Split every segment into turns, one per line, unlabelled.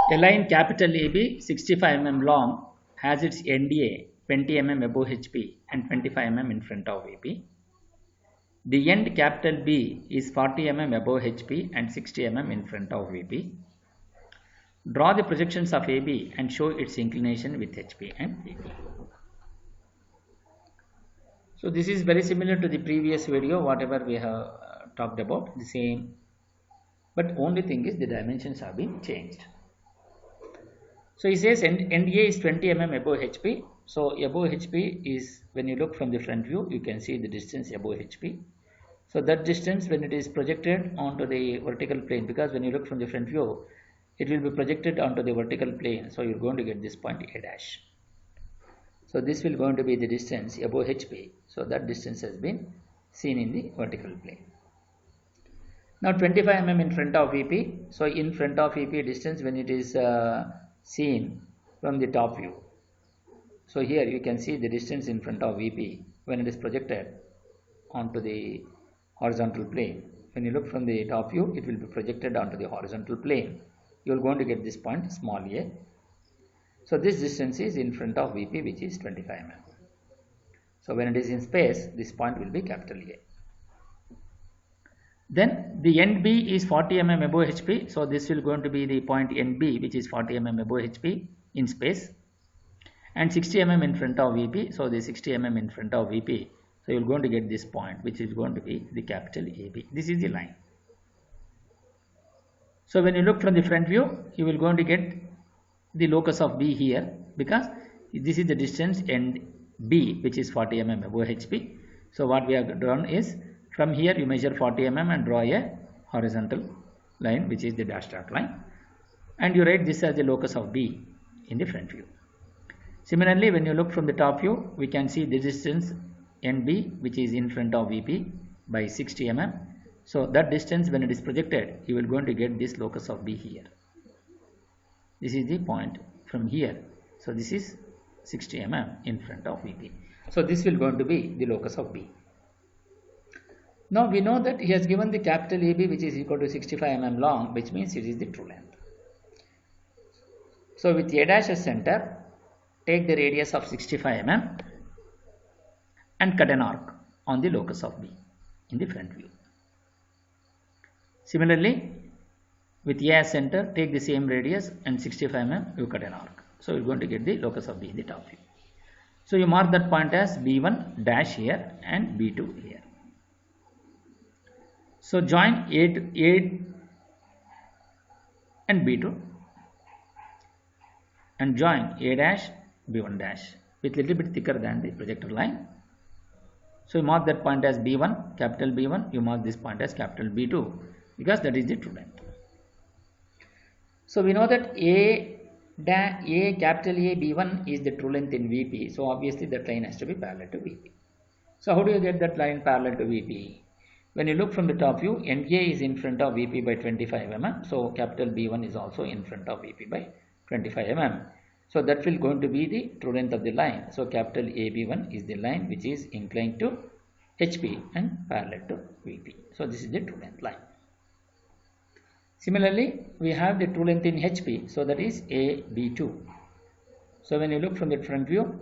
A line capital AB 65 mm long has its NDA 20 mm above HP and 25 mm in front of AB. The end capital B is 40 mm above HP and 60 mm in front of VB. Draw the projections of AB and show its inclination with HP and VB. So this is very similar to the previous video, whatever we have talked about, the same. But only thing is the dimensions have been changed. So he says NDA is 20 mm above HP. So above HP is, when you look from the front view, you can see the distance above HP. So that distance, when it is projected onto the vertical plane, because when you look from the front view, it will be projected onto the vertical plane. So you're going to get this point A dash. So this will going to be the distance above HP. So that distance has been seen in the vertical plane. Now 25 mm in front of VP. So in front of VP distance when it is seen from the top view. So here you can see the distance in front of VP when it is projected onto the horizontal plane. When you look from the top view, it will be projected onto the horizontal plane. You are going to get this point small a. So this distance is in front of VP, which is 25 mm. So when it is in space, this point will be capital A. Then the NB is 40 mm above HP. So this will going to be the point NB, which is 40 mm above HP in space, and 60 mm in front of VP. So the 60 mm in front of VP. So you are going to get this point, which is going to be the capital AB. This is the line. So when you look from the front view, you will going to get the locus of B here, because this is the distance NB, which is 40 mm above HP. So what we have done is, from here you measure 40 mm and draw a horizontal line, which is the dashed dot line, and you write this as the locus of B in the front view. Similarly, when you look from the top view, we can see the distance NB, which is in front of VP by 60 mm. So that distance, when it is projected, you will going to get this locus of B here. This is the point from here. So this is 60 mm in front of VP. So this will going to be the locus of B. Now we know that he has given the capital AB, which is equal to 65 mm long, which means it is the true length. So with A dash as center, take the radius of 65 mm and cut an arc on the locus of B in the front view. Similarly, with A as center, take the same radius and 65 mm, you cut an arc. So you're going to get the locus of B in the top view. So you mark that point as B1 dash here and B2 here. So join A and B2 and join A dash B1 dash with little bit thicker than the projector line. So you mark that point as B1, capital B1, you mark this point as capital B2, because that is the true length. So we know that A capital A B1 is the true length in VP. So obviously that line has to be parallel to VP. So how do you get that line parallel to VP? When you look from the top view, NA is in front of VP by 25 mm. So capital B1 is also in front of VP by 25 mm. So that will going to be the true length of the line. So capital AB1 is the line which is inclined to HP and parallel to VP. So this is the true length line. Similarly, we have the true length in HP. So that is AB2. So when you look from the front view,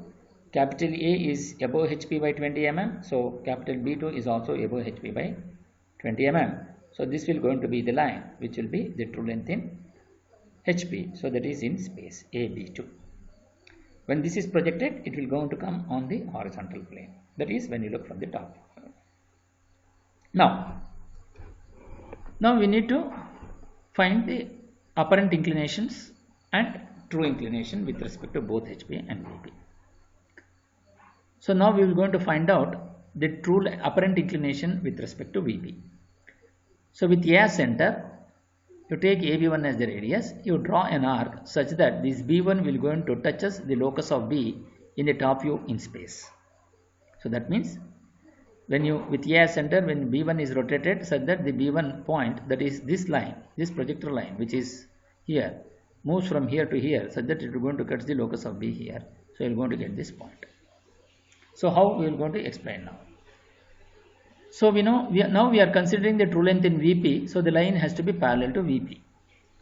capital A is above HP by 20 mm. So capital B2 is also above HP by 20 mm. So this will going to be the line which will be the true length in HP. So that is in space AB2. When this is projected, it will going to come on the horizontal plane. That is when you look from the top. Now we need to find the apparent inclinations and true inclination with respect to both HP and VP. So now we will going to find out the true apparent inclination with respect to VP. So with A center, you take AB1 as the radius, you draw an arc such that this B1 will going to touches the locus of B in the top view in space. So that means when you with A center, when B1 is rotated such that the B1 point, that is this line, this projector line which is here, moves from here to here such that it is going to cut the locus of B here. So you are going to get this point. So how we are going to explain now? So we know now we are considering the true length in VP. So the line has to be parallel to VP.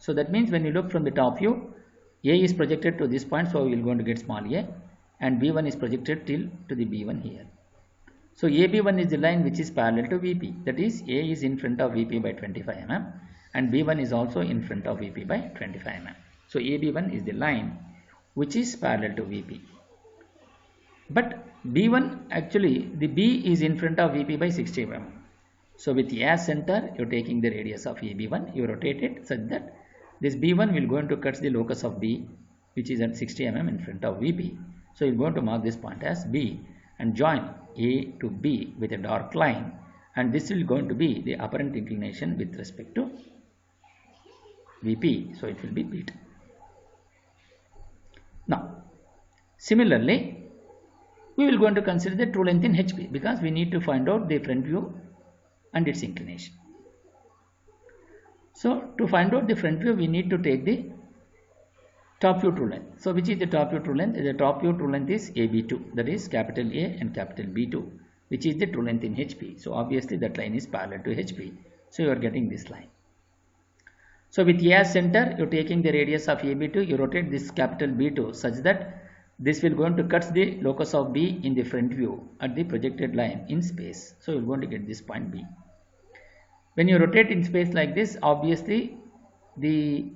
So that means when you look from the top view, A is projected to this point, so we will going to get small a, and B1 is projected till to the B1 here. So AB1 is the line which is parallel to VP. That is, A is in front of VP by 25 mm and B1 is also in front of VP by 25 mm. So AB1 is the line which is parallel to VP. But B1, actually the B is in front of VP by 60 mm. So with A as center, you are taking the radius of AB1, you rotate it such that this B1 will going to cut the locus of B, which is at 60 mm in front of VP. So you are going to mark this point as B and join A to B with a dark line, and this is going to be the apparent inclination with respect to VP. So it will be B2. Now, similarly, we will going to consider the true length in HP because we need to find out the front view and its inclination. So to find out the front view, we need to take the top view true length. So which is the top view true length? The top view true length is AB2, that is capital A and capital B2, which is the true length in HP. So obviously that line is parallel to HP. So you are getting this line. So with A as center, you are taking the radius of AB2, you rotate this capital B2 such that this will going to cut the locus of B in the front view at the projected line in space. So you are going to get this point B. When you rotate in space like this, obviously the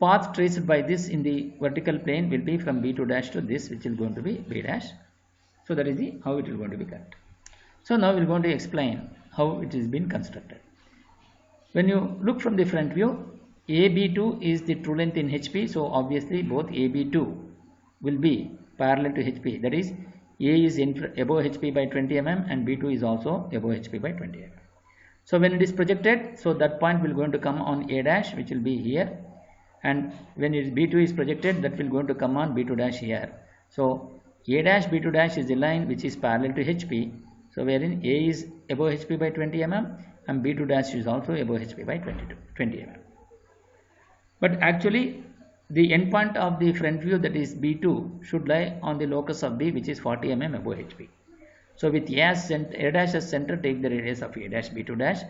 path traced by this in the vertical plane will be from B2 dash to this, which is going to be B dash. So that is how it is going to be cut. So now we are going to explain how it is been constructed. When you look from the front view, AB2 is the true length in HP. So obviously both AB2 will be parallel to HP. That is, A is above HP by 20 mm and B2 is also above HP by 20 mm. So when it is projected, so that point will going to come on A dash, which will be here, and when it is B2 is projected, that will going to come on B2 dash here. So A dash B2 dash is the line which is parallel to HP. So wherein A is above HP by 20 mm and B2 dash is also above HP by 20 mm. But actually the end point of the front view, that is B2, should lie on the locus of B, which is 40 mm above HP. So with A dash as center, take the radius of A dash B2 dash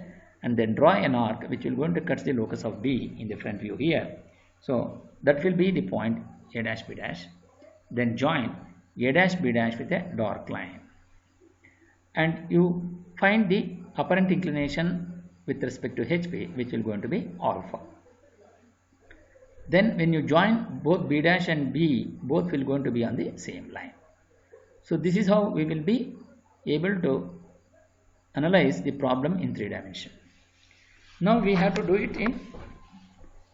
and then draw an arc which will going to cut the locus of B in the front view here. So that will be the point A dash B dash. Then join A dash B dash with a dark line. And you find the apparent inclination with respect to HP, which will going to be alpha. Then when you join both B dash and B, both will going to be on the same line. So this is how we will be able to analyze the problem in 3 dimensions. Now we have to do it in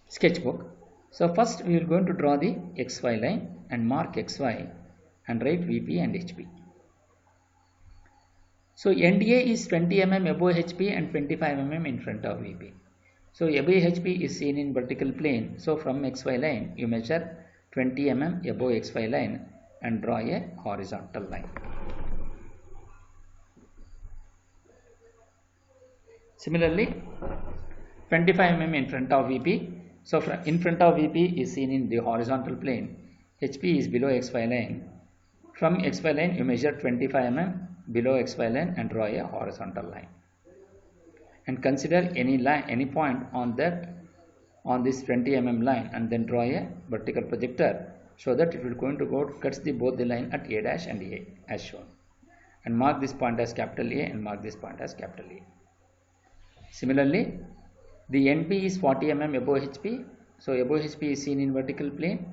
sketchbook. So first we are going to draw the XY line and mark XY and write VP and HP. So NDA is 20 mm above HP and 25 mm in front of VP. So above HP is seen in vertical plane. So from XY line you measure 20 mm above XY line and draw a horizontal line. Similarly, 25 mm in front of VP. So in front of VP is seen in the horizontal plane. HP is below XY line. From XY line you measure 25 mm below XY line and draw a horizontal line. And consider any line, any point on this 20 mm line, and then draw a vertical projector so that it will going to go cuts both the line at A dash and A as shown. And mark this point as capital A and mark this point as capital A. Similarly, the NP is 40 mm above HP. So above HP is seen in vertical plane.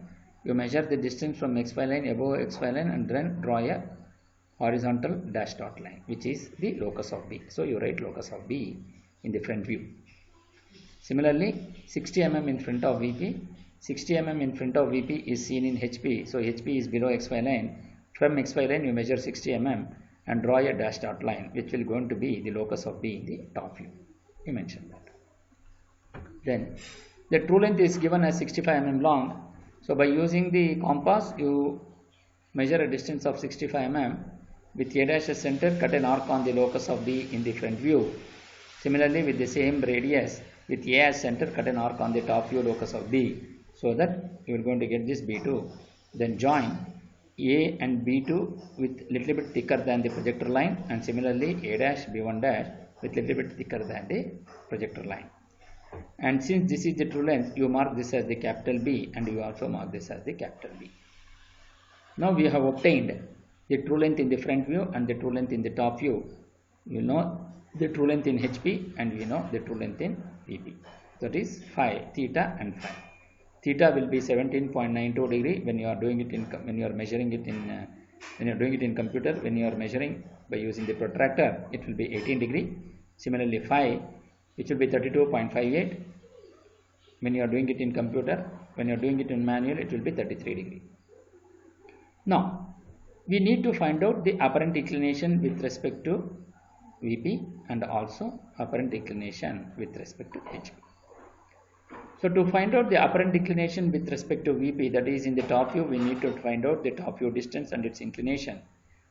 You measure the distance from XY line above XY line and then draw a horizontal dash dot line, which is the locus of B. So you write locus of B in the front view. Similarly, 60 mm in front of VP. 60 mm in front of VP is seen in HP. So HP is below XY line. From XY line you measure 60 mm and draw a dash dot line, which will going to be the locus of B in the top view. We mentioned that. Then the true length is given as 65 mm long. So by using the compass, you measure a distance of 65 mm with A dash as center, cut an arc on the locus of B in the front view. Similarly, with the same radius, with A as center, cut an arc on the top view locus of B, so that you are going to get this B2. Then join A and B2 with little bit thicker than the projector line, and similarly A dash B1 dash with little bit thicker than the projector line. And since this is the true length, you mark this as the capital B and you also mark this as the capital B. Now we have obtained the true length in the front view and the true length in the top view. You know the true length in HP and we know the true length in VP. That is phi, theta and phi. Theta will be 17.92 degree when you are doing it in measuring it in when you are doing it in computer. When you are measuring by using the protractor, it will be 18 degree. Similarly, phi, which will be 32.58 when you are doing it in computer. When you are doing it in manual, it will be 33 degree. Now we need to find out the apparent inclination with respect to VP and also apparent inclination with respect to HP. So to find out the apparent inclination with respect to VP, that is in the top view, we need to find out the top view distance and its inclination.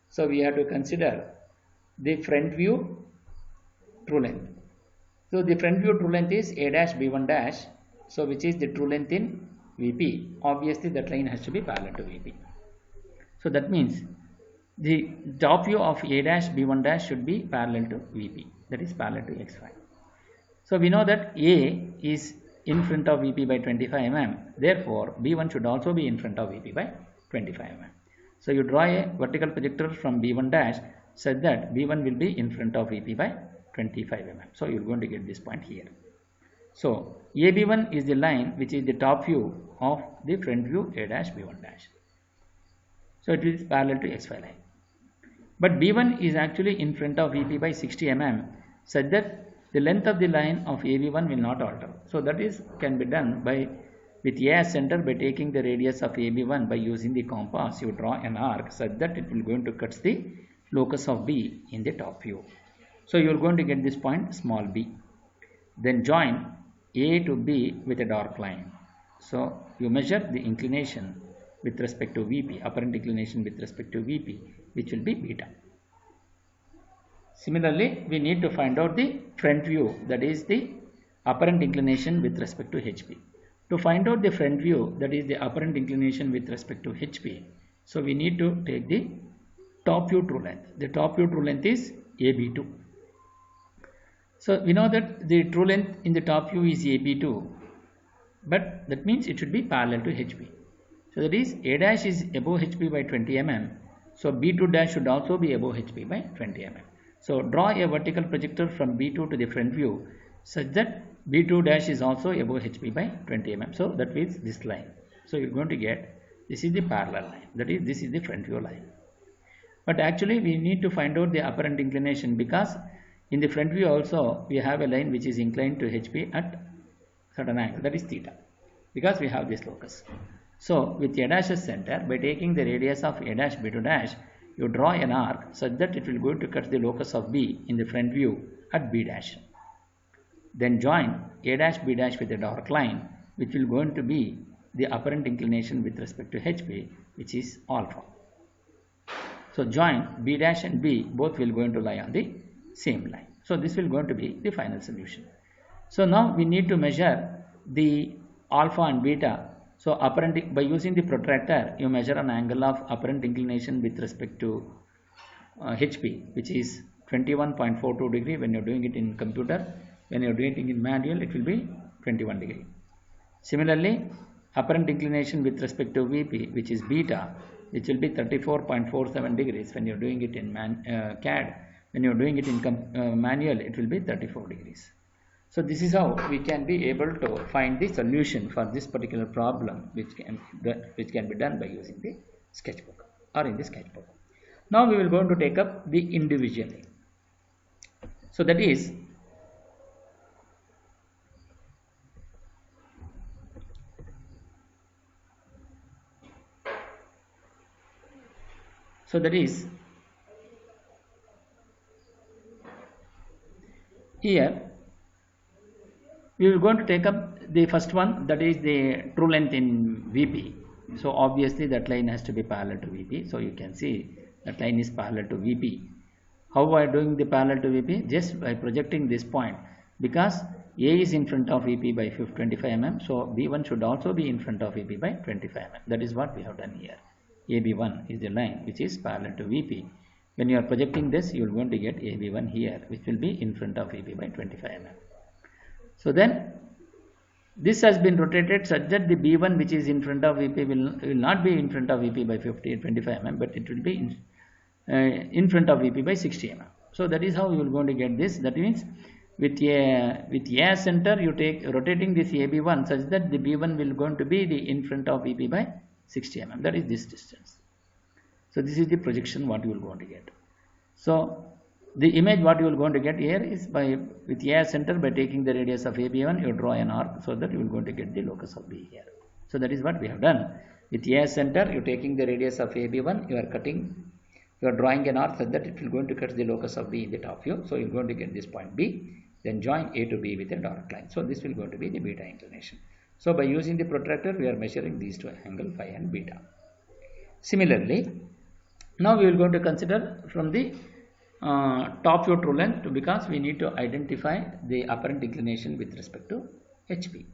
So we have to consider the front view true length. So the front view true length is A dash B1 dash. So which is the true length in VP. Obviously that line has to be parallel to VP. So that means the top view of A dash B1 dash should be parallel to VP. That is parallel to XY. So we know that A is in front of VP by 25 mm. Therefore, B1 should also be in front of VP by 25 mm. So you draw a vertical projector from B1 dash such that B1 will be in front of VP by 25 mm. So you are going to get this point here. So AB1 is the line which is the top view of the front view A dash B1 dash. So it is parallel to XY line. But B1 is actually in front of VP by 60 mm such that the length of the line of AB1 will not alter. So that is can be done by with A as center by taking the radius of AB1 by using the compass. You draw an arc such that it will going to cut the locus of B in the top view. So you are going to get this point small b. Then join A to B with a dark line. So you measure the inclination with respect to VP, apparent inclination with respect to VP, which will be beta. Similarly, we need to find out the front view, that is the apparent inclination with respect to HP. To find out the front view, that is the apparent inclination with respect to HP, so we need to take the top view true length. The top view true length is AB2. So we know that the true length in the top view is AB2, but that means it should be parallel to HP. So that is A dash is above HP by 20 mm. So B2 dash should also be above HP by 20 mm. So draw a vertical projector from B2 to the front view such that B2 dash is also above HP by 20 mm. So that means this line. So you are going to get this is the parallel line. That is this is the front view line. But actually we need to find out the apparent inclination because in the front view also we have a line which is inclined to HP at certain angle, that is theta, because we have this locus. So with A dash as center, by taking the radius of A dash B2 dash, you draw an arc such that it will go to cut the locus of B in the front view at B dash. Then join A dash B dash with a dark line, which will going to be the apparent inclination with respect to HP, which is alpha. So join B dash and B, both will going to lie on the same line. So this will going to be the final solution. So now we need to measure the alpha and beta. So apparent, by using the protractor, you measure an angle of apparent inclination with respect to HP, which is 21.42 degree when you are doing it in computer. When you are doing it in manual, it will be 21 degree. Similarly, apparent inclination with respect to VP, which is beta, which will be 34.47 degrees when you are doing it in CAD. When you are doing it in manual, it will be 34 degrees. So this is how we can be able to find the solution for this particular problem, which can be done by using the sketchbook or in the sketchbook. Now we will go on to take up the individually. So that is here we will going to take up the first one, that is the true length in VP. So obviously that line has to be parallel to VP. So you can see that line is parallel to VP. How we are doing the parallel to VP? Just by projecting this point, because A is in front of VP by 25 mm. So B1 should also be in front of VP by 25 mm. That is what we have done here. AB1 is the line which is parallel to VP. When you are projecting this, you are going to get AB1 here, which will be in front of VP by 25 mm. So then this has been rotated such that the B1 which is in front of VP will not be in front of VP by 25 mm, but it will be in front of VP by 60 mm. So that is how you will going to get this. That means with A center you take rotating this AB1 such that the B1 will going to be the in front of VP by 60 mm. That is this distance. So this is the projection what you will going to get. So the image what you will going to get here is with A center, by taking the radius of AB1 you draw an arc so that you will going to get the locus of B here. So that is what we have done. With A center you taking the radius of AB1, you are drawing an arc so that it will going to cut the locus of B in the top view. So you are going to get this point B, then join A to B with a dark line. So this will going to be the beta inclination. So by using the protractor we are measuring these two angle phi and beta. Similarly, now we will going to consider from the top view true length, because we need to identify the apparent inclination with respect to HP.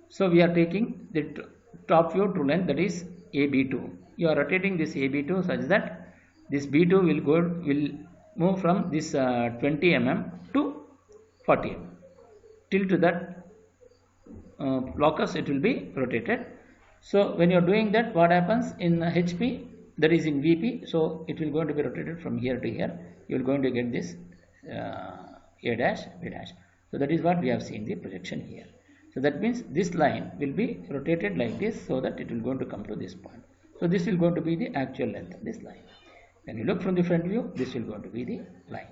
So we are taking the top view true length, that is AB2. You are rotating this AB2 such that this B2 will move from this 20 mm to 40 mm. Till to that locus it will be rotated. So when you are doing that, what happens in HP, that is in VP, so it will going to be rotated from here to here. You are going to get this A dash, B dash. So that is what we have seen the projection here. So that means this line will be rotated like this so that it will going to come to this point. So this will going to be the actual length of this line. When you look from the front view, this will going to be the line.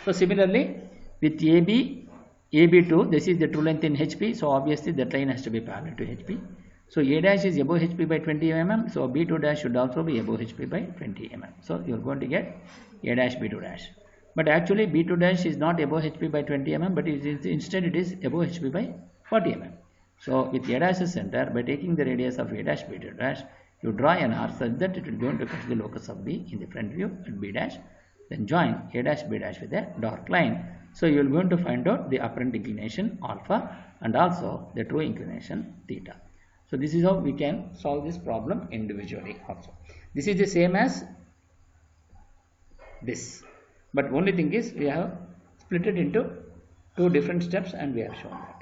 So similarly with AB2, this is the true length in HP. So obviously that line has to be parallel to HP. So A dash is above HP by 20 mm. So B2 dash should also be above HP by 20 mm. So you are going to get A dash B2 dash. But actually B2 dash is not above HP by 20 mm, but instead it is above HP by 40 mm. So with A dash center, by taking the radius of A dash B2 dash, you draw an arc such that it will going to cut the locus of B in the front view at B dash. Then join A dash B dash with a dark line. So you are going to find out the apparent inclination alpha and also the true inclination theta. So this is how we can solve this problem individually also. This is the same as this, but only thing is we have split it into two different steps and we have shown that.